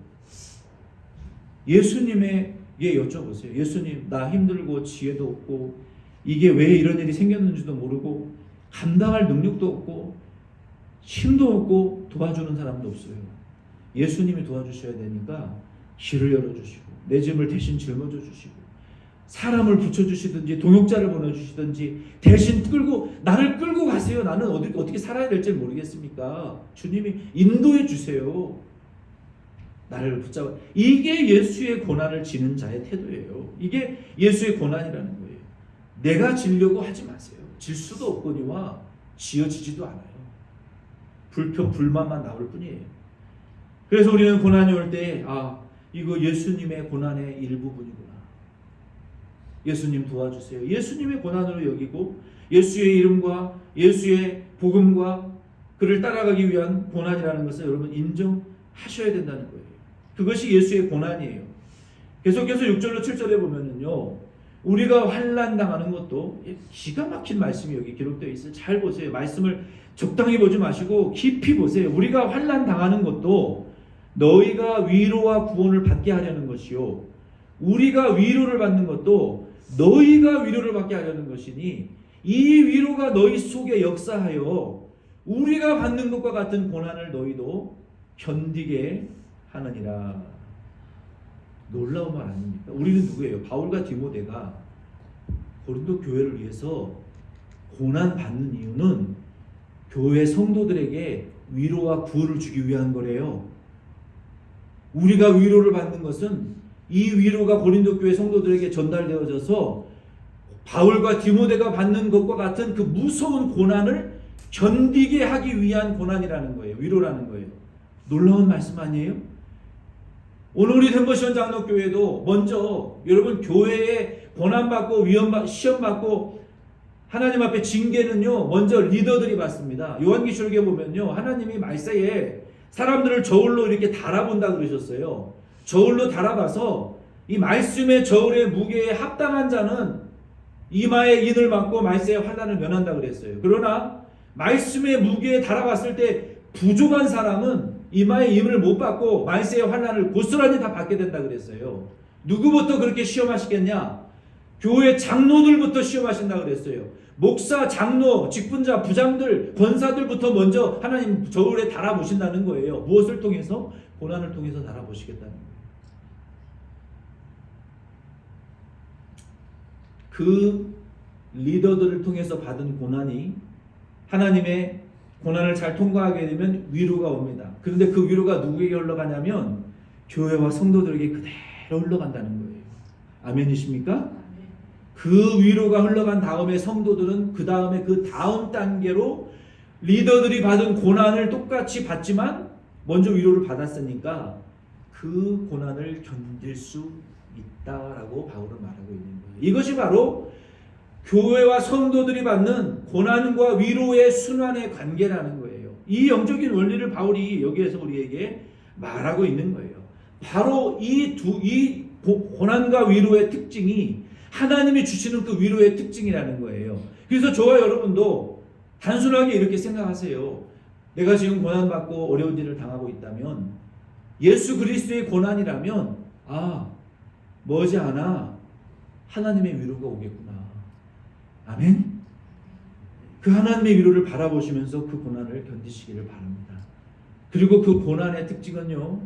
예수님에게 여쭤보세요. 예수님, 나 힘들고 지혜도 없고 이게 왜 이런 일이 생겼는지도 모르고 감당할 능력도 없고 힘도 없고 도와주는 사람도 없어요. 예수님이 도와주셔야 되니까 길을 열어주시고 내 짐을 대신 짊어져 주시고 사람을 붙여주시든지 동역자를 보내주시든지 대신 나를 끌고 가세요. 나는 어떻게 살아야 될지 모르겠습니까? 주님이 인도해 주세요. 나를 붙잡아. 이게 예수의 고난을 지는 자의 태도예요. 이게 예수의 고난이라는 거예요. 내가 지려고 하지 마세요. 질 수도 없거니와 지어지지도 않아요. 불평 불만만 나올 뿐이에요. 그래서 우리는 고난이 올 때 이거 예수님의 고난의 일부분이구나. 예수님 도와주세요. 예수님의 고난으로 여기고 예수의 이름과 예수의 복음과 그를 따라가기 위한 고난이라는 것을 여러분 인정하셔야 된다는 거예요. 그것이 예수의 고난이에요. 계속해서 6절로 7절에 보면은요, 우리가 환난 당하는 것도 기가 막힌 말씀이 여기 기록되어 있어요. 잘 보세요. 말씀을 적당히 보지 마시고 깊이 보세요. 우리가 환난 당하는 것도 너희가 위로와 구원을 받게 하려는 것이요, 우리가 위로를 받는 것도 너희가 위로를 받게 하려는 것이니 이 위로가 너희 속에 역사하여 우리가 받는 것과 같은 고난을 너희도 견디게 하느니라. 놀라운 말 아닙니까? 우리는 누구예요? 바울과 디모데가 고린도 교회를 위해서 고난 받는 이유는 교회 성도들에게 위로와 구원을 주기 위한 거래요. 우리가 위로를 받는 것은 이 위로가 고린도 교회 성도들에게 전달되어져서 바울과 디모데가 받는 것과 같은 그 무서운 고난을 견디게 하기 위한 고난이라는 거예요. 위로라는 거예요. 놀라운 말씀 아니에요? 오늘 우리 덴버시원 장로교회도 먼저 여러분 교회에 고난받고 시험받고 하나님 앞에 징계는요, 먼저 리더들이 받습니다. 요한계시록에 보면요, 하나님이 말세에 사람들을 저울로 이렇게 달아본다 그러셨어요. 저울로 달아봐서 이 말씀의 저울의 무게에 합당한 자는 이마에 인을 맞고 말세의 환난을 면한다 그랬어요. 그러나 말씀의 무게에 달아봤을 때 부족한 사람은 이마에 임을 못 받고 말세의 환난을 고스란히 다 받게 된다 그랬어요. 누구부터 그렇게 시험하시겠냐? 교회 장로들부터 시험하신다 그랬어요. 목사, 장로, 직분자, 부장들, 권사들부터 먼저 하나님 저울에 달아보신다는 거예요. 무엇을 통해서? 고난을 통해서 달아보시겠다는 거예요. 그 리더들을 통해서 받은 고난이 하나님의 고난을 잘 통과하게 되면 위로가 옵니다. 그런데 그 위로가 누구에게 흘러가냐면 교회와 성도들에게 그대로 흘러간다는 거예요. 아멘이십니까? 그 위로가 흘러간 다음에 성도들은 그 다음에 그 다음 단계로 리더들이 받은 고난을 똑같이 받지만 먼저 위로를 받았으니까 그 고난을 견딜 수 있다라고 바울은 말하고 있는 거예요. 이것이 바로 교회와 성도들이 받는 고난과 위로의 순환의 관계라는 거예요. 이 영적인 원리를 바울이 여기에서 우리에게 말하고 있는 거예요. 바로 이 고난과 위로의 특징이 하나님이 주시는 그 위로의 특징이라는 거예요. 그래서 저와 여러분도 단순하게 이렇게 생각하세요. 내가 지금 고난받고 어려운 일을 당하고 있다면 예수 그리스도의 고난이라면 머지않아 하나님의 위로가 오겠구나. 아멘. 그 하나님의 위로를 바라보시면서 그 고난을 견디시기를 바랍니다. 그리고 그 고난의 특징은요,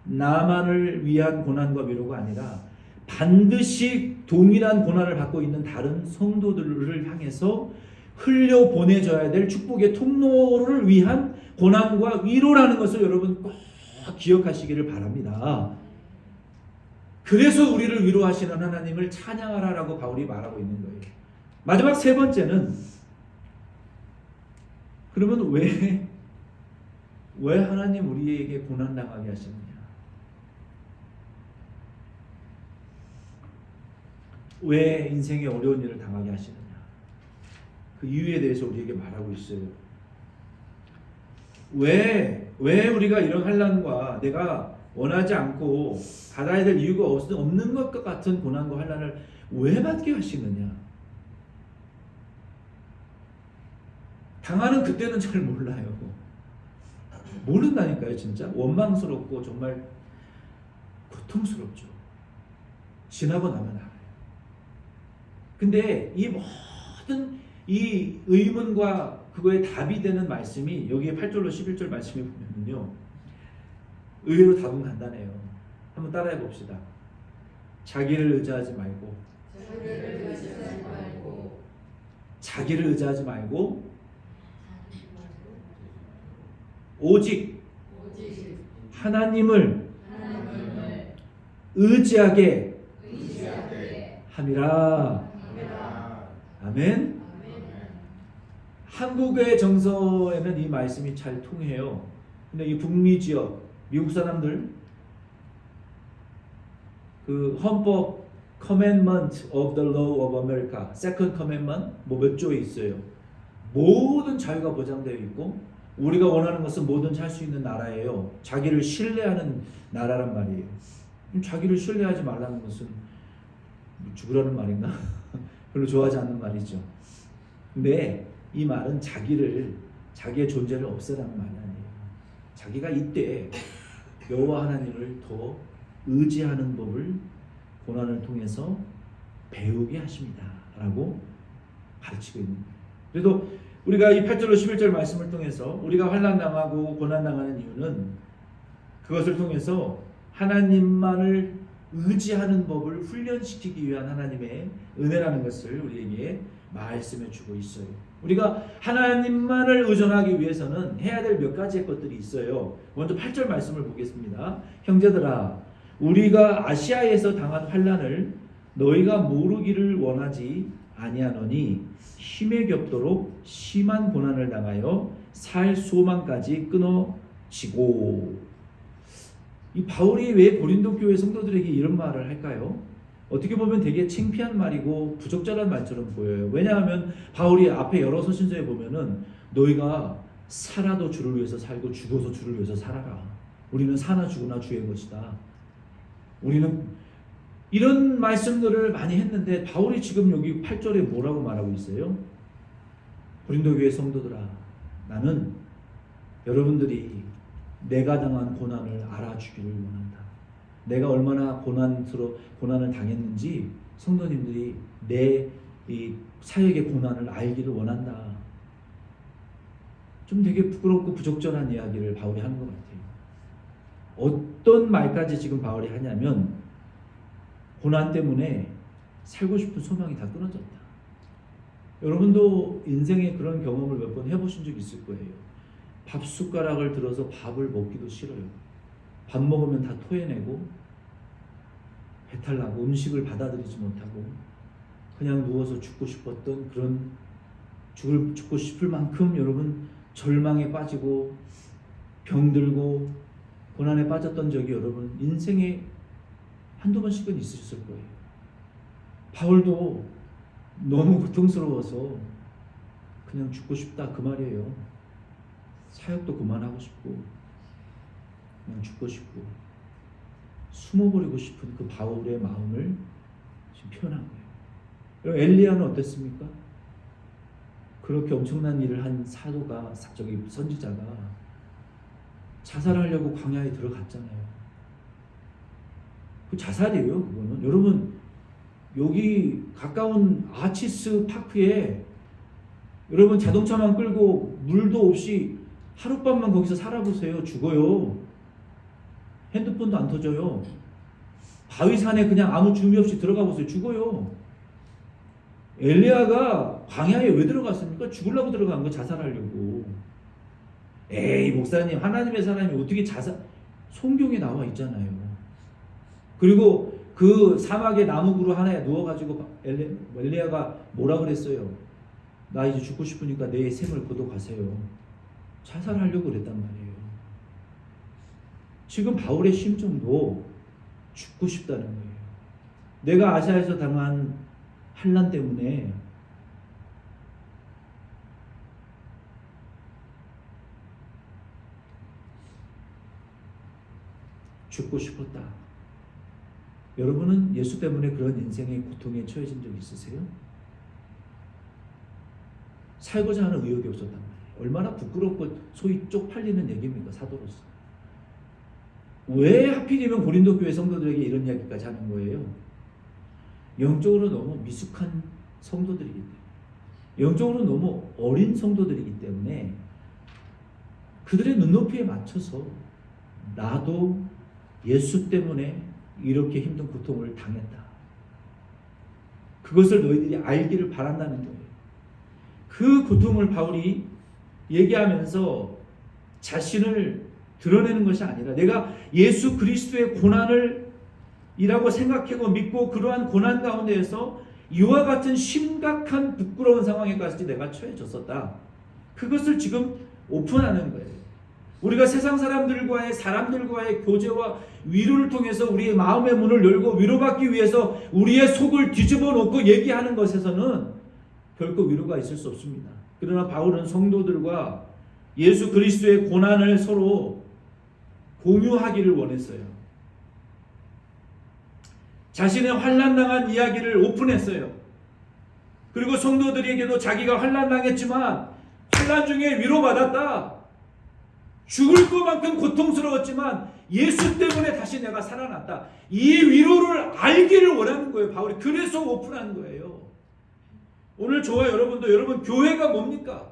나만을 위한 고난과 위로가 아니라 반드시 동일한 고난을 받고 있는 다른 성도들을 향해서 흘려 보내줘야 될 축복의 통로를 위한 고난과 위로라는 것을 여러분 꼭 기억하시기를 바랍니다. 그래서 우리를 위로하시는 하나님을 찬양하라라고 바울이 말하고 있는 거예요. 마지막 세 번째는, 그러면 왜 하나님 우리에게 고난당하게 하시느냐? 왜 인생에 어려운 일을 당하게 하시느냐? 그 이유에 대해서 우리에게 말하고 있어요. 왜 우리가 이런 환난과 내가 원하지 않고 받아야 될 이유가 없는 것 같은 고난과 환난을 왜 받게 하시느냐? 당하는 그때는 잘 몰라요. 모른다니까요, 진짜. 원망스럽고 정말 고통스럽죠. 지나고 나면 알아요. 근데 이 모든 이 의문과 그거에 답이 되는 말씀이 여기에 8절로 11절 말씀에 보면요, 의외로 답은 간단해요. 한번 따라해 봅시다. 자기를 의지하지 말고, 자기를 의지하지 말고 오직 하나님을 의지하게 함이라. 아멘. 한국의 정서에는 이 말씀이 잘 통해요. 근데 이 북미 지역 미국 사람들 그 헌법 Commandment of the Law of America, Second Commandment 뭐 몇 조에 있어요. 모든 자유가 보장되어 있고 우리가 원하는 것은 뭐든지 할 수 있는 나라예요. 자기를 신뢰하는 나라란 말이에요. 자기를 신뢰하지 말라는 것은 죽으라는 말인가? 별로 좋아하지 않는 말이죠. 근데 이 말은 자기의 존재를 없애라는 말이 아니에요. 자기가 이때 여호와 하나님을 더 의지하는 법을 고난을 통해서 배우게 하십니다 라고 가르치고 있는 거예요. 그래도 우리가 이 8절로 11절 말씀을 통해서 우리가 환난당하고 고난당하는 이유는 그것을 통해서 하나님만을 의지하는 법을 훈련시키기 위한 하나님의 은혜라는 것을 우리에게 말씀해 주고 있어요. 우리가 하나님만을 의존하기 위해서는 해야 될 몇 가지의 것들이 있어요. 먼저 8절 말씀을 보겠습니다. 형제들아, 우리가 아시아에서 당한 환난을 너희가 모르기를 원하지 아니하노니 힘에 겹도록 심한 고난을 당하여 살 소망까지 끊어지고. 이 바울이 왜 고린도 교회 성도들에게 이런 말을 할까요? 어떻게 보면 되게 창피한 말이고 부적절한 말처럼 보여요. 왜냐하면 바울이 앞에 여러 서신서에 보면은 너희가 살아도 주를 위해서 살고 죽어서 주를 위해서 살아라. 우리는 사나 죽으나 주의 것이다. 우리는 이런 말씀들을 많이 했는데 바울이 지금 여기 8절에 뭐라고 말하고 있어요? 고린도 교회 성도들아, 나는 여러분들이 내가 당한 고난을 알아주기를 원한다. 내가 얼마나 고난을 당했는지 성도님들이 내 이 사역의 고난을 알기를 원한다. 좀 되게 부끄럽고 부적절한 이야기를 바울이 하는 것 같아요. 어떤 말까지 지금 바울이 하냐면 고난 때문에 살고 싶은 소망이 다 끊어졌다. 여러분도 인생에 그런 경험을 몇 번 해보신 적 있을 거예요. 밥 숟가락을 들어서 밥을 먹기도 싫어요. 밥 먹으면 다 토해내고 배탈나고 음식을 받아들이지 못하고 그냥 누워서 죽고 싶었던 그런 죽고 싶을 만큼 여러분 절망에 빠지고 병들고 고난에 빠졌던 적이 여러분 인생에 한두 번씩은 있으셨을 거예요. 바울도 너무 고통스러워서 그냥 죽고 싶다 그 말이에요. 사역도 그만하고 싶고 그냥 죽고 싶고 숨어버리고 싶은 그 바울의 마음을 지금 표현한 거예요. 엘리야는 어땠습니까? 그렇게 엄청난 일을 한 사도가 선지자가 자살하려고 광야에 들어갔잖아요. 그 자살이에요, 그거는. 여러분 여기 가까운 아치스 파크에 여러분 자동차만 끌고 물도 없이 하룻밤만 거기서 살아보세요. 죽어요. 핸드폰도 안 터져요. 바위산에 그냥 아무 준비 없이 들어가 보세요. 죽어요. 엘리야가 광야에 왜 들어갔습니까? 죽으려고 들어간 거, 자살하려고. 에이 목사님, 하나님의 사람이 어떻게 성경에 나와 있잖아요. 그리고 그 사막의 나무 그루 하나에 누워가지고 엘리야가 뭐라 그랬어요? 나 이제 죽고 싶으니까 내 생을 거둬 가세요. 자살하려고 그랬단 말이에요. 지금 바울의 심정도 죽고 싶다는 거예요. 내가 아시아에서 당한 환난 때문에 죽고 싶었다. 여러분은 예수 때문에 그런 인생의 고통에 처해진 적 있으세요? 살고자 하는 의욕이 없었단 말이에요. 얼마나 부끄럽고 소위 쪽팔리는 얘기입니까, 사도로서. 왜 하필이면 고린도 교회 성도들에게 이런 이야기까지 하는 거예요? 영적으로 너무 미숙한 성도들이기 때문에, 영적으로 너무 어린 성도들이기 때문에 그들의 눈높이에 맞춰서 나도 예수 때문에 이렇게 힘든 고통을 당했다. 그것을 너희들이 알기를 바란다는 거예요. 그 고통을 바울이 얘기하면서 자신을 드러내는 것이 아니라 내가 예수 그리스도의 고난을 이라고 생각하고 믿고 그러한 고난 가운데에서 이와 같은 심각한 부끄러운 상황에까지 내가 처해졌었다. 그것을 지금 오픈하는 거예요. 우리가 세상 사람들과의 교제와 위로를 통해서 우리의 마음의 문을 열고 위로받기 위해서 우리의 속을 뒤집어 놓고 얘기하는 것에서는 결코 위로가 있을 수 없습니다. 그러나 바울은 성도들과 예수 그리스도의 고난을 서로 공유하기를 원했어요. 자신의 환난당한 이야기를 오픈했어요. 그리고 성도들에게도 자기가 환난당했지만 환난 중에 위로받았다. 죽을 것만큼 고통스러웠지만 예수 때문에 다시 내가 살아났다. 이 위로를 알기를 원하는 거예요. 바울이 그래서 오픈한 거예요. 오늘 저와 여러분도 여러분 교회가 뭡니까?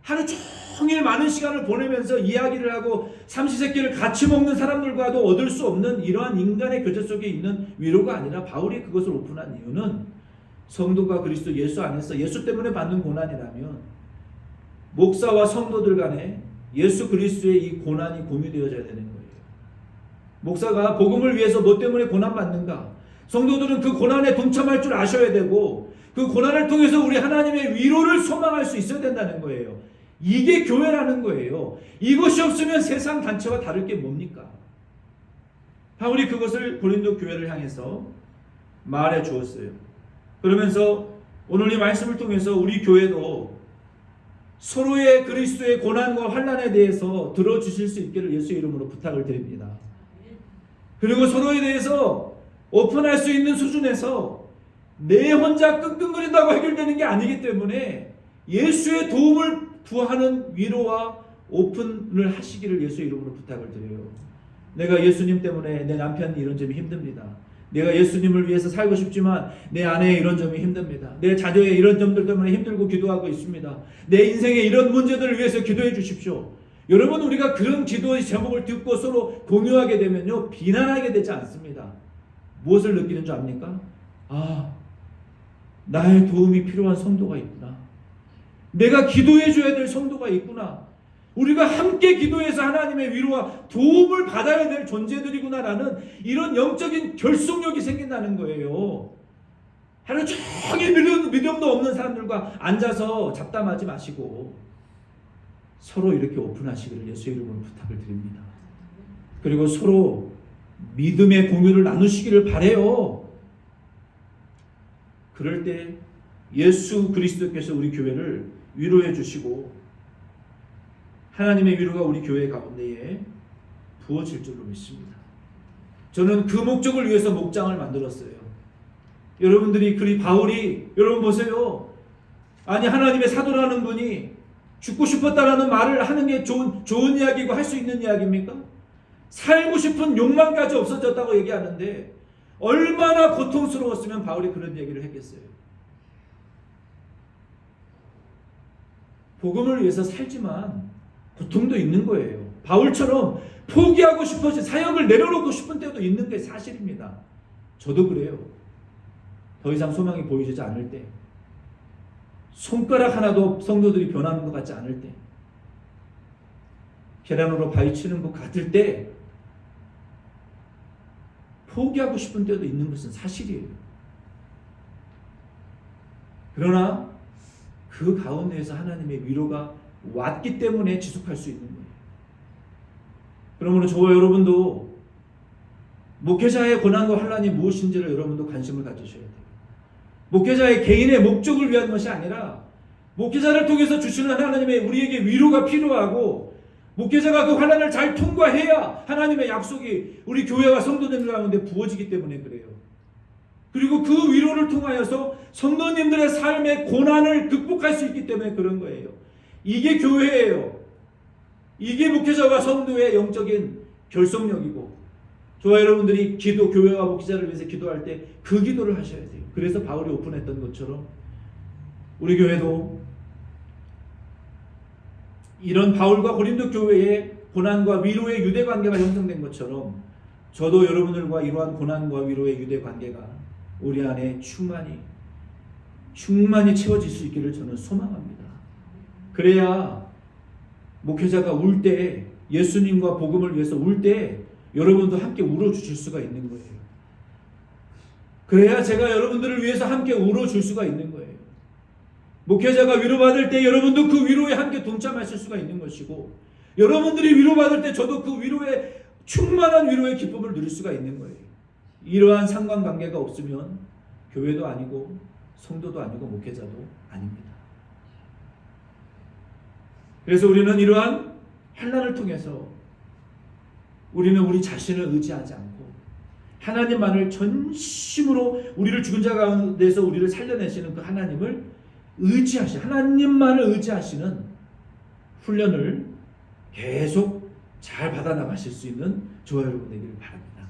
하루 종일 많은 시간을 보내면서 이야기를 하고 삼시세끼를 같이 먹는 사람들과도 얻을 수 없는 이러한 인간의 교제 속에 있는 위로가 아니라 바울이 그것을 오픈한 이유는 성도가 그리스도 예수 안에서 예수 때문에 받는 고난이라면 목사와 성도들 간에 예수 그리스도의 이 고난이 공유되어져야 되는 거예요. 목사가 복음을 위해서 뭐 때문에 고난받는가? 성도들은 그 고난에 동참할 줄 아셔야 되고 그 고난을 통해서 우리 하나님의 위로를 소망할 수 있어야 된다는 거예요. 이게 교회라는 거예요. 이것이 없으면 세상 단체와 다를 게 뭡니까? 바울이 그것을 고린도 교회를 향해서 말해 주었어요. 그러면서 오늘 이 말씀을 통해서 우리 교회도 서로의 그리스도의 고난과 환난에 대해서 들어주실 수 있기를 예수의 이름으로 부탁을 드립니다. 그리고 서로에 대해서 오픈할 수 있는 수준에서 내 혼자 끙끙거린다고 해결되는 게 아니기 때문에 예수의 도움을 구하는 위로와 오픈을 하시기를 예수의 이름으로 부탁을 드려요. 내가 예수님 때문에 내 남편이 이런 점이 힘듭니다. 내가 예수님을 위해서 살고 싶지만 내 아내의 이런 점이 힘듭니다. 내 자녀의 이런 점들 때문에 힘들고 기도하고 있습니다. 내 인생의 이런 문제들을 위해서 기도해 주십시오. 여러분, 우리가 그런 기도의 제목을 듣고 서로 공유하게 되면요, 비난하게 되지 않습니다. 무엇을 느끼는 줄 압니까? 아, 나의 도움이 필요한 성도가 있구나. 내가 기도해 줘야 될 성도가 있구나. 우리가 함께 기도해서 하나님의 위로와 도움을 받아야 될 존재들이구나라는 이런 영적인 결속력이 생긴다는 거예요. 하루 종일 믿음도 없는 사람들과 앉아서 잡담하지 마시고 서로 이렇게 오픈하시기를 예수의 이름으로 부탁을 드립니다. 그리고 서로 믿음의 공유를 나누시기를 바라요. 그럴 때 예수 그리스도께서 우리 교회를 위로해 주시고 하나님의 위로가 우리 교회 가운데에 부어질 줄로 믿습니다. 저는 그 목적을 위해서 목장을 만들었어요. 여러분들이 바울이 여러분 보세요. 아니 하나님의 사도라는 분이 죽고 싶었다라는 말을 하는 게 좋은 이야기고 할 수 있는 이야기입니까? 살고 싶은 욕망까지 없어졌다고 얘기하는데 얼마나 고통스러웠으면 바울이 그런 얘기를 했겠어요. 복음을 위해서 살지만 고통도 있는 거예요. 바울처럼 포기하고 싶어서 사역을 내려놓고 싶은 때도 있는 게 사실입니다. 저도 그래요. 더 이상 소망이 보이지 않을 때, 손가락 하나도 성도들이 변하는 것 같지 않을 때, 계란으로 바위치는 것 같을 때 포기하고 싶은 때도 있는 것은 사실이에요. 그러나 그 가운데에서 하나님의 위로가 왔기 때문에 지속할 수 있는 거예요. 그러므로 저와 여러분도 목회자의 고난과 환난이 무엇인지를 여러분도 관심을 가지셔야 돼요. 목회자의 개인의 목적을 위한 것이 아니라 목회자를 통해서 주시는 하나님의 우리에게 위로가 필요하고 목회자가 그 환난을 잘 통과해야 하나님의 약속이 우리 교회와 성도님들 가운데 부어지기 때문에 그래요. 그리고 그 위로를 통하여서 성도님들의 삶의 고난을 극복할 수 있기 때문에 그런 거예요. 이게 교회예요. 이게 목회자와 성도의 영적인 결속력이고, 저와 여러분들이 기도, 교회와 목회자를 위해서 기도할 때 그 기도를 하셔야 돼요. 그래서 바울이 오픈했던 것처럼 우리 교회도 이런 바울과 고린도 교회의 고난과 위로의 유대 관계가 형성된 것처럼 저도 여러분들과 이러한 고난과 위로의 유대 관계가 우리 안에 충만히 채워질 수 있기를 저는 소망합니다. 그래야 목회자가 울 때, 예수님과 복음을 위해서 울 때 여러분도 함께 울어주실 수가 있는 거예요. 그래야 제가 여러분들을 위해서 함께 울어줄 수가 있는 거예요. 목회자가 위로받을 때 여러분도 그 위로에 함께 동참하실 수가 있는 것이고, 여러분들이 위로받을 때 저도 그 위로에 충만한 위로의 기쁨을 누릴 수가 있는 거예요. 이러한 상관관계가 없으면 교회도 아니고 성도도 아니고 목회자도 아닙니다. 그래서 우리는 이러한 환난을 통해서 우리는 우리 자신을 의지하지 않고 하나님만을 전심으로, 우리를 죽은 자 가운데서 우리를 살려내시는 그 하나님을 하나님만을 의지하시는 훈련을 계속 잘 받아나가실 수 있는 저와 여러분 되기를 바랍니다.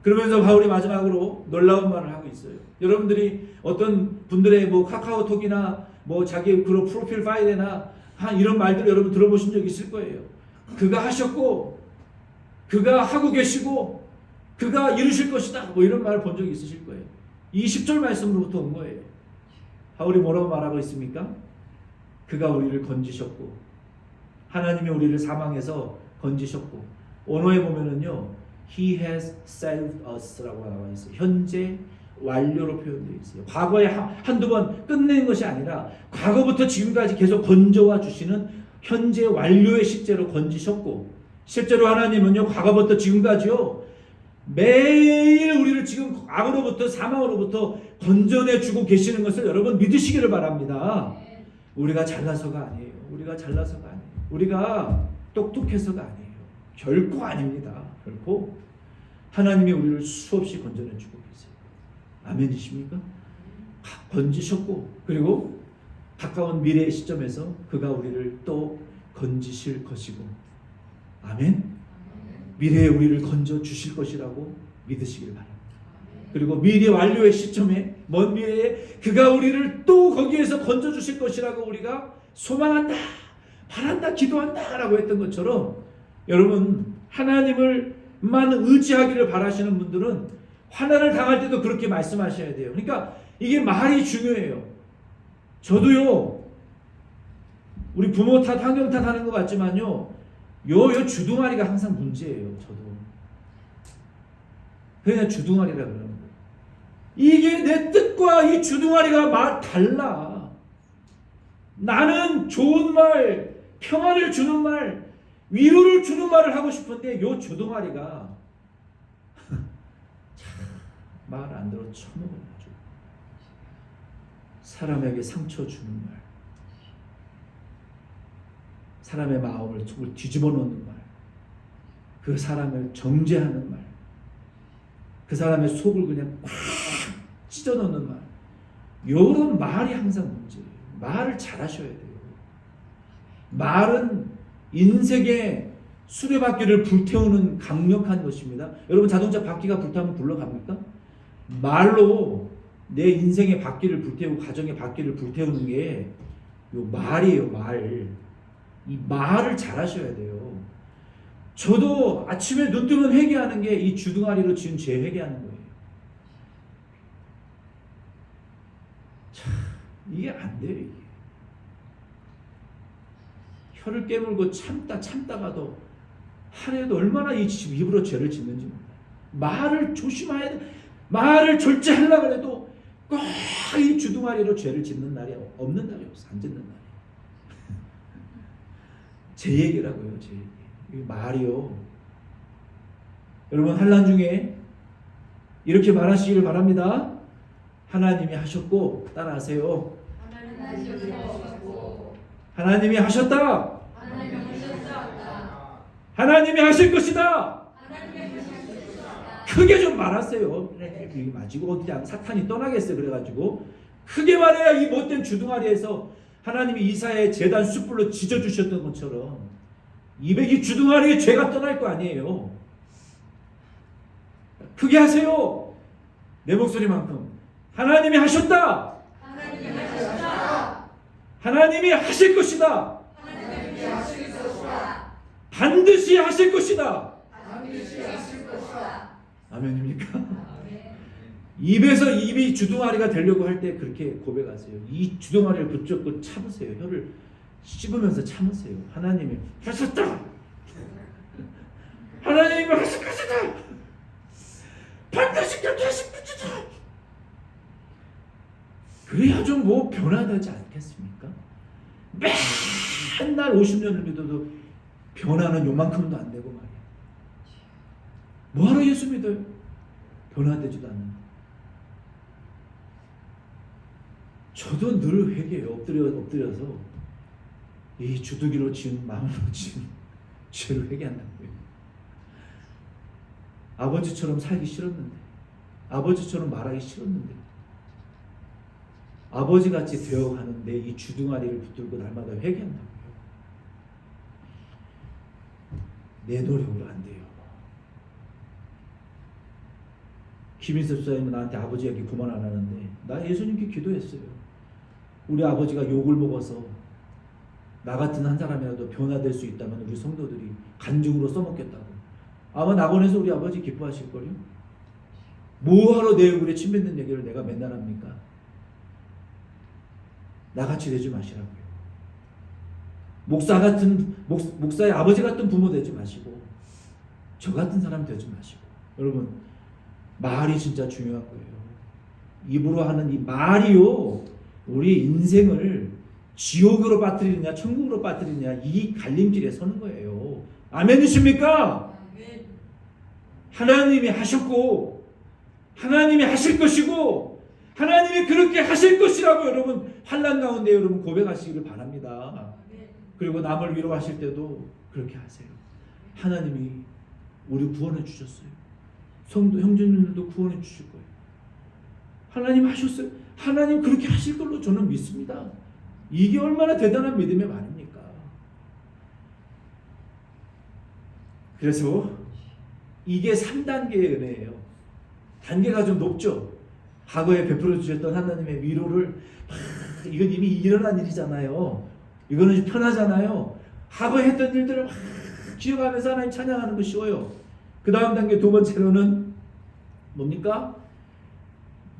그러면서 바울이 마지막으로 놀라운 말을 하고 있어요. 여러분들이 어떤 분들의 카카오톡이나 자기 그런 프로필 파일에나 이런 말들 여러분 들어보신 적 있을 거예요. 그가 하셨고, 그가 하고 계시고, 그가 이루실 것이다, 이런 말을 본 적이 있으실 거예요. 이 10절 말씀으로부터 온 거예요. 바울이 뭐라고 말하고 있습니까? 그가 우리를 건지셨고, 하나님이 우리를 사망에서 건지셨고, 언어에 보면은요, He has saved us라고 나와 있어요. 현재 완료로 표현되어 있어요. 과거에 한두 번 끝낸 것이 아니라 과거부터 지금까지 계속 건져와 주시는 현재 완료의 시제로 건지셨고, 실제로 하나님은요, 과거부터 지금까지요, 매일 우리를 지금 악으로부터, 사망으로부터 건져내주고 계시는 것을 여러분 믿으시기를 바랍니다. 우리가 잘나서가 아니에요. 우리가 똑똑해서가 아니에요. 결코 아닙니다. 결코. 하나님이 우리를 수없이 건져내주고 계세요. 아멘이십니까? 건지셨고, 그리고 가까운 미래의 시점에서 그가 우리를 또 건지실 것이고, 아멘. 미래에 우리를 건져 주실 것이라고 믿으시길 바랍니다. 그리고 미래 완료의 시점에, 먼 미래에 그가 우리를 또 거기에서 건져 주실 것이라고 우리가 소망한다, 바란다, 기도한다 라고 했던 것처럼, 여러분 하나님을만 의지하기를 바라시는 분들은 환난을 당할 때도 그렇게 말씀하셔야 돼요. 그러니까 이게 말이 중요해요. 저도요, 우리 부모 탓, 환경 탓 하는 것 같지만요, 요 주둥아리가 항상 문제예요. 저도 그냥 주둥아리라 그러는 거예요. 이게 내 뜻과 이 주둥아리가 달라. 나는 좋은 말, 평안을 주는 말, 위로를 주는 말을 하고 싶은데 요 주둥아리가 말 안 들어 처먹어가지고 사람에게 상처 주는 말, 사람의 마음을 속을 뒤집어 놓는 말, 그 사람을 정죄하는 말, 그 사람의 속을 그냥 꽉 찢어 놓는 말, 이런 말이 항상 문제예요. 말을 잘하셔야 돼요. 말은 인생의 수레바퀴를 불태우는 강력한 것입니다. 여러분 자동차 바퀴가 불타면 굴러갑니까? 말로 내 인생의 바퀴를 불태우고 가정의 바퀴를 불태우는 게 요 말이에요. 이 말을 잘하셔야 돼요. 저도 아침에 눈 뜨면 회개하는 게 이 주둥아리로 지은 죄 회개하는 거예요. 참, 이게 안 돼요. 이게. 혀를 깨물고 참다가도 하루에도 얼마나 이 입으로 죄를 짓는지 몰라요. 말을 조심해야 돼. 말을 절제하려고 해도 꼭 이 주둥아리로 죄를 짓는 날이 없는 날이 없어. 안 짓는 날이. 제 얘기라고요. 제 얘기. 이 말이요. 여러분 환난 중에 이렇게 말하시기를 바랍니다. 하나님이 하셨고, 따라하세요. 하나님이 하셨다. 하나님이 하실 것이다. 크게 좀 말하세요. 이게 마치고 그냥 사탄이 떠나겠어요. 그래가지고 크게 말해야 이 못된 주둥아리에서 하나님이 이사야의 제단 숯불로 지져주셨던 것처럼 200이 주둥아리에 죄가 떠날 거 아니에요. 크게 하세요. 내 목소리만큼 하나님이 하셨다. 하나님이 하실 것이다. 반드시 하실 것이다. 아멘입니까? 입에서 입이 주둥아리가 되려고 할 때 그렇게 고백하세요. 이 주둥아리를 붙잡고 참으세요. 혀를 씹으면서 참으세요. 하나님이 하셨다. 하나님이 하실 것이다. 반드시 그렇게 하실 것이다. 그래야 좀 뭐 변화되지 않겠습니까? 맨날 50년을 믿어도 변화는 요만큼도 안 되고 말이야. 뭐하러 예수 믿어요? 변화되지도 않는. 저도 늘 회개해요. 엎드려서 이 주둥이로 지은 마음으로 지은 죄를 회개한다고요. 아버지처럼 살기 싫었는데, 아버지처럼 말하기 싫었는데, 아버지같이 되어가는 내 이 주둥아리를 붙들고 날마다 회개한다고요. 내 노력으로 안 돼요. 김인섭 사님은 나한테 아버지 얘기 그만 안 하는데 나 예수님께 기도했어요. 우리 아버지가 욕을 먹어서 나 같은 한 사람이라도 변화될 수 있다면 우리 성도들이 간증으로 써먹겠다고. 아마 낙원에서 우리 아버지 기뻐하실걸요. 뭐하러 내 얼굴에 침 뱉는 얘기를 내가 맨날 합니까? 나같이 되지 마시라고요. 목사의 아버지 같은 부모 되지 마시고 저 같은 사람 되지 마시고. 여러분, 말이 진짜 중요한 거예요. 입으로 하는 이 말이요, 우리 인생을 지옥으로 빠뜨리느냐 천국으로 빠뜨리느냐 이 갈림길에 서는 거예요. 아멘이십니까? 하나님이 하셨고 하나님이 하실 것이고 하나님이 그렇게 하실 것이라고 여러분 환난 가운데 여러분 고백하시기를 바랍니다. 그리고 남을 위로하실 때도 그렇게 하세요. 하나님이 우리 구원해 주셨어요. 성도 형제님들도 구원해 주실 거예요. 하나님 하셨어요. 하나님 그렇게 하실 걸로 저는 믿습니다. 이게 얼마나 대단한 믿음의 말입니까? 그래서 이게 3단계의 은혜예요. 단계가 좀 높죠. 과거에 베풀어 주셨던 하나님의 위로를 이건 이미 일어난 일이잖아요. 이거는 편하잖아요. 과거에 했던 일들을 기억하면서 하나님 찬양하는 거 쉬워요. 그 다음 단계 두 번째로는 뭡니까?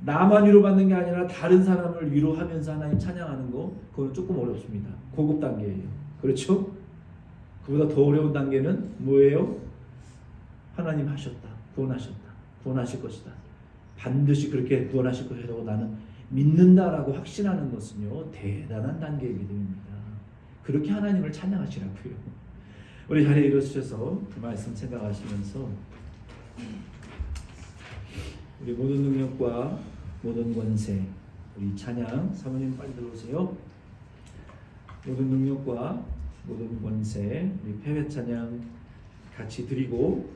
나만 위로받는 게 아니라 다른 사람을 위로하면서 하나님 찬양하는 거, 그건 조금 어렵습니다. 고급 단계예요. 그렇죠? 그보다 더 어려운 단계는 뭐예요? 하나님 하셨다. 구원하셨다. 구원하실 것이다. 반드시 그렇게 구원하실 것이라고 나는 믿는다라고 확신하는 것은요, 대단한 단계의 믿음입니다. 그렇게 하나님을 찬양하시라고요. 우리 자리에 일어서셔서 그 말씀 생각하시면서 우리 모든 능력과 모든 권세, 우리 찬양, 사모님 빨리 들어오세요. 모든 능력과 모든 권세, 우리 패배 찬양 같이 드리고